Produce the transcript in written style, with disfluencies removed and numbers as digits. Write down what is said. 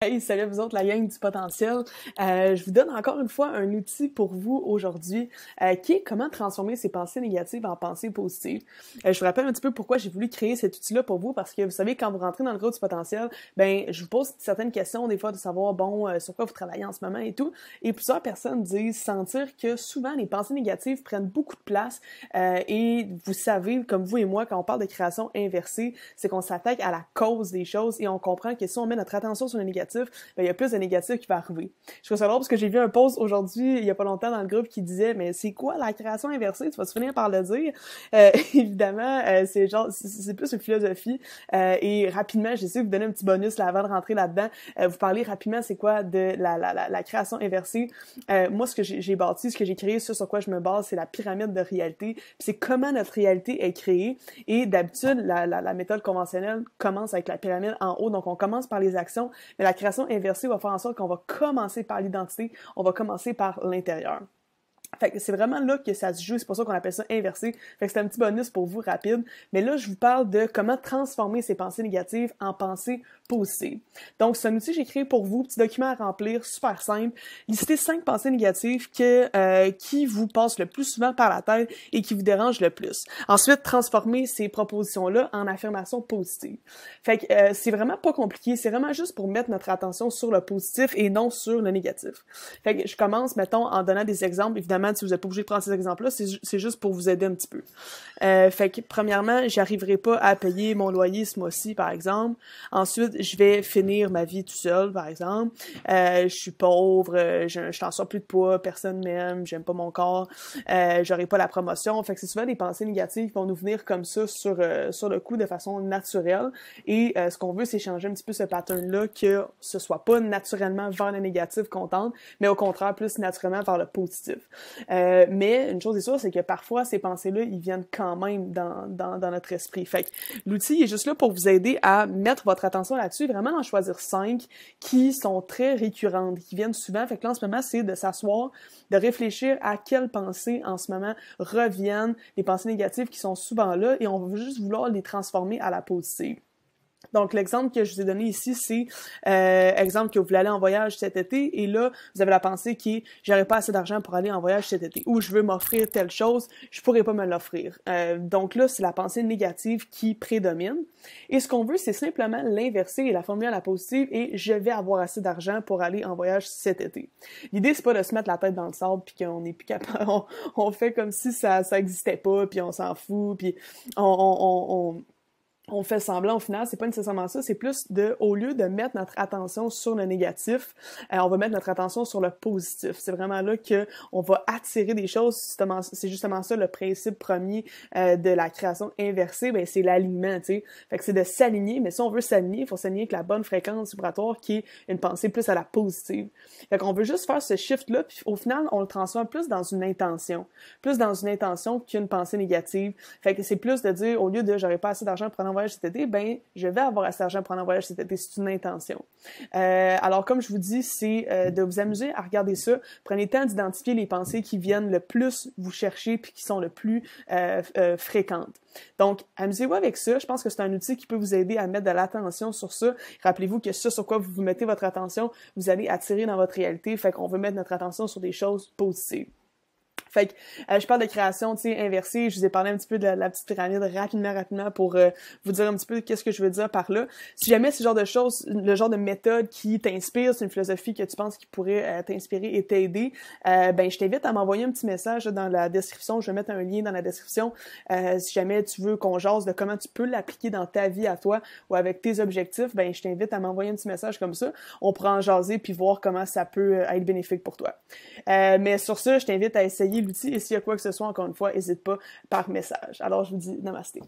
Hey, salut à vous autres, la gang du potentiel. Je vous donne encore une fois un outil pour vous aujourd'hui qui est comment transformer ses pensées négatives en pensées positives. Je vous rappelle un petit peu pourquoi j'ai voulu créer cet outil-là pour vous parce que vous savez, quand vous rentrez dans le groupe du potentiel, ben je vous pose certaines questions des fois de savoir, sur quoi vous travaillez en ce moment et tout. Et plusieurs personnes disent sentir que souvent les pensées négatives prennent beaucoup de place et vous savez, comme vous et moi, quand on parle de création inversée, c'est qu'on s'attaque à la cause des choses et on comprend que si on met notre attention sur le négatif, ben, il y a plus de négatif qui va arriver. Je trouve ça drôle parce que j'ai vu un post aujourd'hui, il y a pas longtemps dans le groupe, qui disait, mais c'est quoi la création inversée? Tu vas finir par le dire. Évidemment, c'est plus une philosophie. Et rapidement, j'essaie de vous donner un petit bonus là avant de rentrer là-dedans. Vous parler rapidement, c'est quoi de la création inversée. Moi, ce que j'ai bâti, ce que j'ai créé, sur quoi je me base, c'est la pyramide de réalité. Puis c'est comment notre réalité est créée. Et d'habitude, la méthode conventionnelle commence avec la pyramide en haut. Donc, on commence par les actions, mais la création inversée va faire en sorte qu'on va commencer par l'identité, on va commencer par l'intérieur. Fait que c'est vraiment là que ça se joue, c'est pour ça qu'on appelle ça inversé. Fait que c'est un petit bonus pour vous rapide. Mais là, je vous parle de comment transformer ces pensées négatives en pensées positives. Donc, c'est un outil que j'ai créé pour vous, petit document à remplir, super simple. Listez 5 pensées négatives qui vous passent le plus souvent par la tête et qui vous dérangent le plus. Ensuite, transformer ces propositions-là en affirmations positives. Fait que c'est vraiment pas compliqué, c'est vraiment juste pour mettre notre attention sur le positif et non sur le négatif. Fait que je commence, mettons, en donnant des exemples. Évidemment, si vous n'êtes pas obligé de prendre ces exemples-là, c'est juste pour vous aider un petit peu. Fait que, premièrement, j'arriverai pas à payer mon loyer ce mois-ci, par exemple. Ensuite, je vais finir ma vie tout seul, par exemple. Je suis pauvre, je t'en sors plus de poids, personne m'aime, j'aime pas mon corps, j'aurai pas la promotion. Fait que c'est souvent des pensées négatives qui vont nous venir comme ça sur le coup de façon naturelle. Et ce qu'on veut, c'est changer un petit peu ce pattern-là, que ce soit pas naturellement vers le négatif qu'on tente, mais au contraire, plus naturellement vers le positif. Mais une chose est sûre, c'est que parfois, ces pensées-là, ils viennent quand même dans notre esprit. Fait que l'outil est juste là pour vous aider à mettre votre attention là-dessus, vraiment en choisir 5 qui sont très récurrentes, qui viennent souvent. Fait que là, en ce moment, c'est de s'asseoir, de réfléchir à quelles pensées, en ce moment, reviennent, les pensées négatives qui sont souvent là, et on veut juste vouloir les transformer à la positive. Donc, l'exemple que je vous ai donné ici, c'est exemple que vous voulez aller en voyage cet été et là, vous avez la pensée qui est « j'aurais pas assez d'argent pour aller en voyage cet été » ou « je veux m'offrir telle chose, je pourrais pas me l'offrir ». Donc là, c'est la pensée négative qui prédomine. Et ce qu'on veut, c'est simplement l'inverser et la formuler à la positive et « je vais avoir assez d'argent pour aller en voyage cet été ». L'idée, c'est pas de se mettre la tête dans le sable puis qu'on n'est plus capable, on fait comme si ça existait pas puis on s'en fout puis on fait semblant au final, c'est pas nécessairement ça, c'est plus au lieu de mettre notre attention sur le négatif, on va mettre notre attention sur le positif. C'est vraiment là que on va attirer des choses, c'est justement ça le principe premier de la création inversée, ben c'est l'alignement, tu sais. Fait que c'est de s'aligner, mais si on veut s'aligner, il faut s'aligner avec la bonne fréquence vibratoire qui est une pensée plus à la positive. Fait qu'on veut juste faire ce shift-là, puis au final, on le transforme plus dans une intention qu'une pensée négative. Fait que c'est plus de dire, au lieu de « j'aurais pas assez d'argent pour prendre un voyage cet été », ben je vais avoir assez d'argent pour prendre un voyage cet été, c'est une intention. Alors comme je vous dis, c'est de vous amuser à regarder ça. Prenez le temps d'identifier les pensées qui viennent le plus vous chercher puis qui sont le plus fréquentes. Donc, amusez-vous avec ça. Je pense que c'est un outil qui peut vous aider à mettre de l'attention sur ça. Rappelez-vous que sur quoi vous mettez votre attention, vous allez attirer dans votre réalité. Fait qu'on veut mettre notre attention sur des choses positives. Fait que je parle de création, tu sais, inversée. Je vous ai parlé un petit peu de la petite pyramide rapidement pour vous dire un petit peu qu'est-ce que je veux dire par là. Si jamais ce genre de choses, le genre de méthode qui t'inspire, c'est une philosophie que tu penses qui pourrait t'inspirer et t'aider, ben je t'invite à m'envoyer un petit message dans la description. Je vais mettre un lien dans la description. Si jamais tu veux qu'on jase de comment tu peux l'appliquer dans ta vie à toi ou avec tes objectifs, ben je t'invite à m'envoyer un petit message comme ça. On pourra en jaser puis voir comment ça peut être bénéfique pour toi. Mais sur ça, je t'invite à essayer l'outil et s'il y a quoi que ce soit, encore une fois, n'hésite pas par message. Alors, je vous dis namasté.